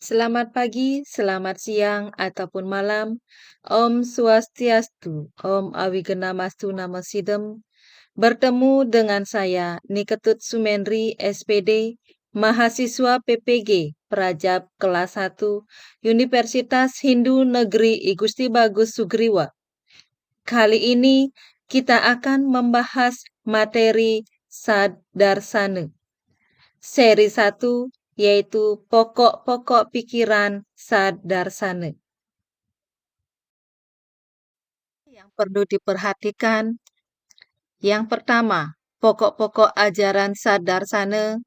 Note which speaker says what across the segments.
Speaker 1: Selamat pagi, selamat siang, ataupun malam. Om Swastiastu, Om Awigenamastu Namo Sidem. Bertemu dengan saya, Niketut Sumendri, SPD, mahasiswa PPG, Prajab kelas 1, Universitas Hindu Negeri I Gusti Bagus Sugriwa. Kali ini kita akan membahas materi Sadarsana. Seri 1 yaitu pokok-pokok pikiran Sadarsana. Yang perlu diperhatikan, yang pertama, pokok-pokok ajaran Sadarsana.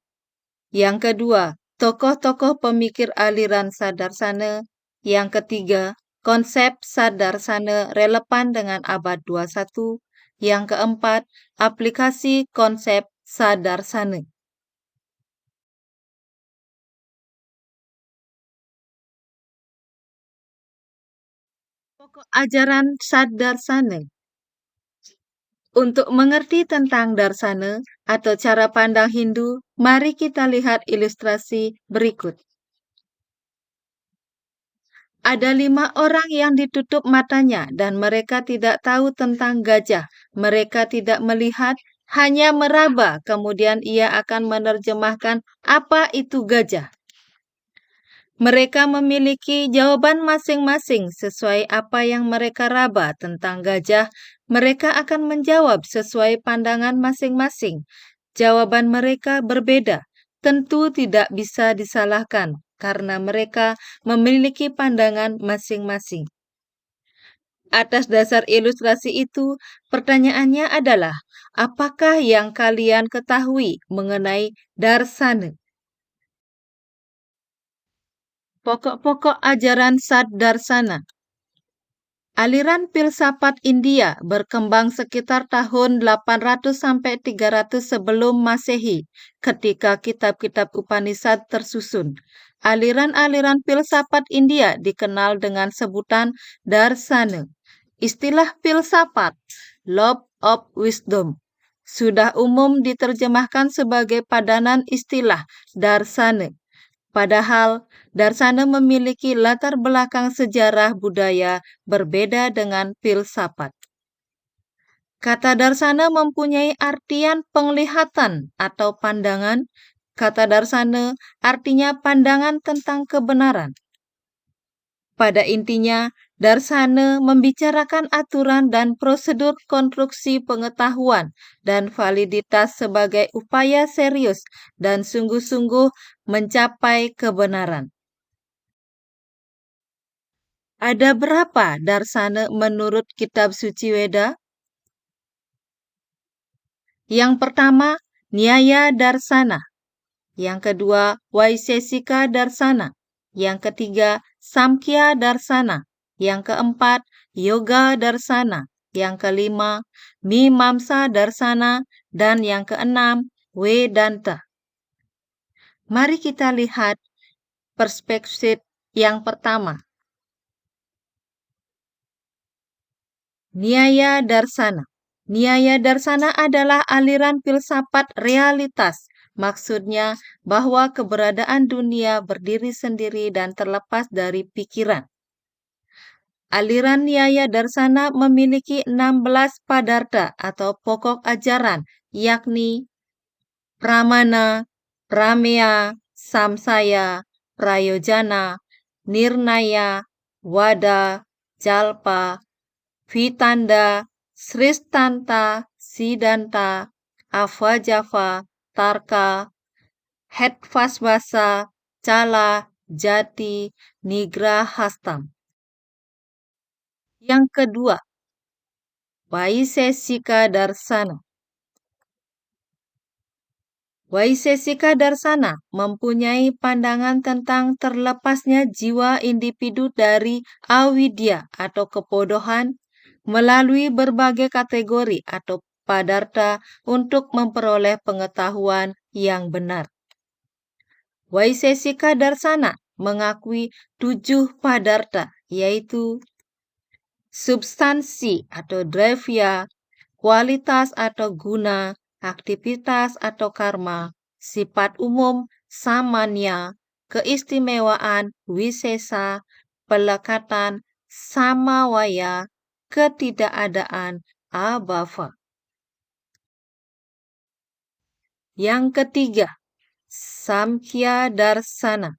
Speaker 1: Yang kedua, tokoh-tokoh pemikir aliran Sadarsana. Yang ketiga, konsep Sadarsana relevan dengan abad 21. Yang keempat, aplikasi konsep Sadarsana. Pokok ajaran Sadarsana. Untuk mengerti tentang darsana atau cara pandang Hindu, mari kita lihat ilustrasi berikut. Ada 5 orang yang ditutup matanya dan mereka tidak tahu tentang gajah. Mereka tidak melihat, hanya meraba. Kemudian ia akan menerjemahkan apa itu gajah. Mereka memiliki jawaban masing-masing sesuai apa yang mereka raba tentang gajah. Mereka akan menjawab sesuai pandangan masing-masing. Jawaban mereka berbeda, tentu tidak bisa disalahkan karena mereka memiliki pandangan masing-masing. Atas dasar ilustrasi itu, pertanyaannya adalah, apakah yang kalian ketahui mengenai darsana? Pokok-pokok ajaran Sadarsana. Aliran filsafat India berkembang sekitar tahun 800 sampai 300 sebelum Masehi, ketika kitab-kitab Upanishad tersusun. Aliran-aliran filsafat India dikenal dengan sebutan darsana. Istilah filsafat, love of wisdom, sudah umum diterjemahkan sebagai padanan istilah darsana. Padahal darsana memiliki latar belakang sejarah budaya berbeda dengan filsafat. Kata darsana mempunyai artian penglihatan atau pandangan. Kata darsana artinya pandangan tentang kebenaran. Pada intinya, darsana membicarakan aturan dan prosedur konstruksi pengetahuan dan validitas sebagai upaya serius dan sungguh-sungguh mencapai kebenaran. Ada berapa darsana menurut kitab suci Weda? Yang pertama, Nyaya Darsana. Yang kedua, Vaisesika Darsana. Yang ketiga, Samkhya Darsana. Yang keempat, Yoga Darsana. Yang kelima, Mimamsa Darsana. Dan yang keenam, Vedanta. Mari kita lihat perspektif yang pertama. Nyaya Darsana. Nyaya Darsana adalah aliran filsafat realitas. Maksudnya bahwa keberadaan dunia berdiri sendiri dan terlepas dari pikiran. Aliran Nyaya Darsana memiliki 16 padarta atau pokok ajaran, yakni Pramana, Prameya, Samsaya, Prayojana, Nirnaya, Wada, Jalpa, Vitanda, Sristanta, Sidanta, Avajava, Tarka, Hetvasvasa, Cala, Jati, Nigrahastam. Yang kedua, Vaisesika Darsana. Vaisesika Darsana mempunyai pandangan tentang terlepasnya jiwa individu dari awidya atau kebodohan melalui berbagai kategori atau padarta untuk memperoleh pengetahuan yang benar. Vaisesika Darsana mengakui 7 padarta, yaitu substansi atau dravya, kualitas atau guna, aktivitas atau karma, sifat umum samanya, keistimewaan, wisesa, pelekatan, samawaya, ketidakadaan, abava. Yang ketiga, Samkhya Darsana.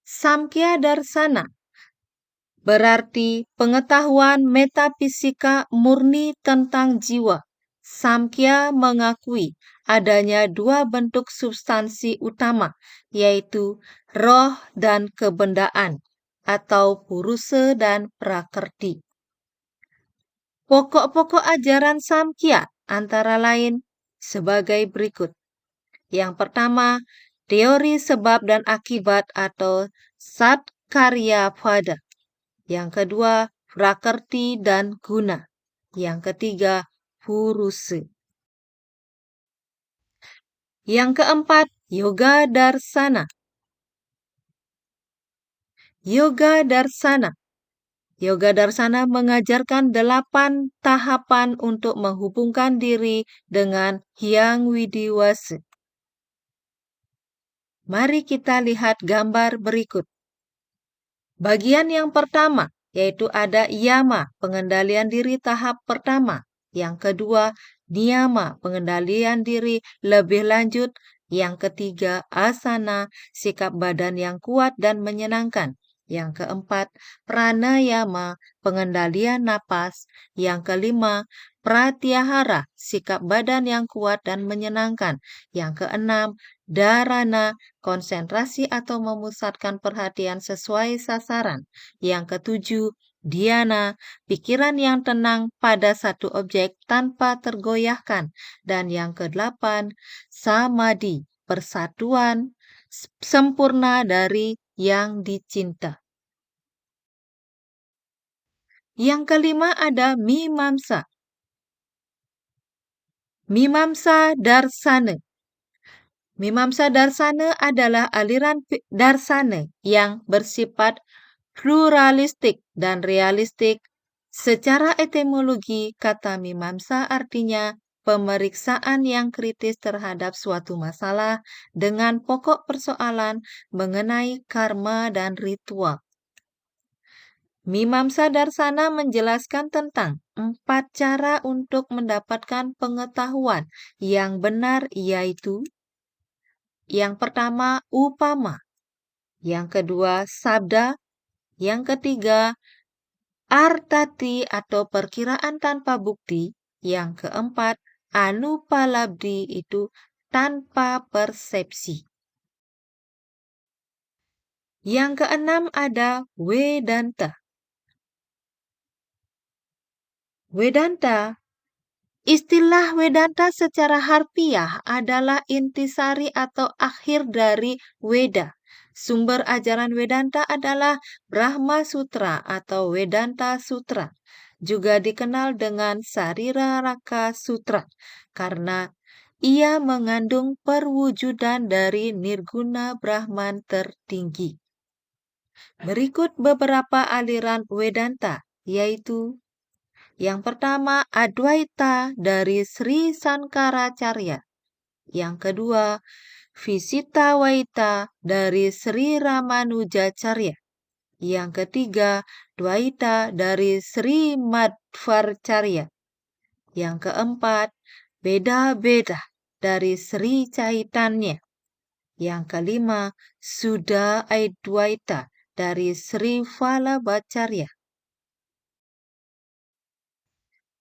Speaker 1: Samkhya Darsana berarti pengetahuan metafisika murni tentang jiwa. Samkhya mengakui adanya dua bentuk substansi utama, yaitu roh dan kebendaan, atau purusa dan prakerti. Pokok-pokok ajaran Samkhya antara lain sebagai berikut. Yang pertama, teori sebab dan akibat atau Satkarya Pada. Yang kedua, prakerti dan guna. Yang ketiga, purusa. Yang keempat, Yoga Darsana. Yoga Darsana. Yoga Darsana mengajarkan 8 tahapan untuk menghubungkan diri dengan Hyang Widiwasa. Mari kita lihat gambar berikut. Bagian yang pertama, yaitu ada yama, pengendalian diri tahap pertama. Yang kedua, niyama, pengendalian diri lebih lanjut. Yang ketiga, asana, sikap badan yang kuat dan menyenangkan. Yang keempat, pranayama, pengendalian napas. Yang kelima, pratyahara, sikap badan yang kuat dan menyenangkan. Yang keenam, dharana, konsentrasi atau memusatkan perhatian sesuai sasaran. Yang ketujuh, dhyana, pikiran yang tenang pada satu objek tanpa tergoyahkan. Dan yang kedelapan, samadhi, persatuan sempurna dari yang dicinta. Yang kelima ada mimamsa. Mimamsa Darsana. Mimamsa Darsana adalah aliran darsana yang bersifat pluralistik dan realistik. Secara etimologi, kata mimamsa artinya pemeriksaan yang kritis terhadap suatu masalah dengan pokok persoalan mengenai karma dan ritual. Mimamsa Darsana menjelaskan tentang 4 cara untuk mendapatkan pengetahuan yang benar, yaitu yang pertama, upama. Yang kedua, sabda. Yang ketiga, artati atau perkiraan tanpa bukti. Yang keempat, anupalabdi itu tanpa persepsi. Yang keenam ada Vedanta. Vedanta. Istilah Vedanta secara harfiah adalah intisari atau akhir dari Weda. Sumber ajaran Vedanta adalah Brahma Sutra atau Vedanta Sutra. Juga dikenal dengan Sariraraka Sutra karena ia mengandung perwujudan dari Nirguna Brahman tertinggi. Berikut beberapa aliran Vedanta, yaitu yang pertama, Adwaita dari Sri Sankaracharya. Yang kedua, Visitawaita dari Sri Ramanujacharya. Yang ketiga, Dwaita dari Sri Madhvaracharya. Yang keempat, Beda-beda dari Sri Caitanya. Yang kelima, Sudha Adwaita dari Sri Vallabhacharya.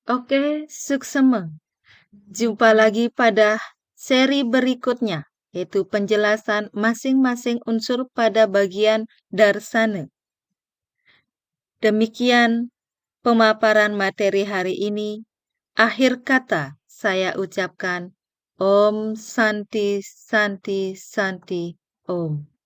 Speaker 1: Oke, suksema. Jumpa lagi pada seri berikutnya, yaitu penjelasan masing-masing unsur pada bagian darsana. Demikian pemaparan materi hari ini. Akhir kata saya ucapkan Om Santi Santi Santi Om.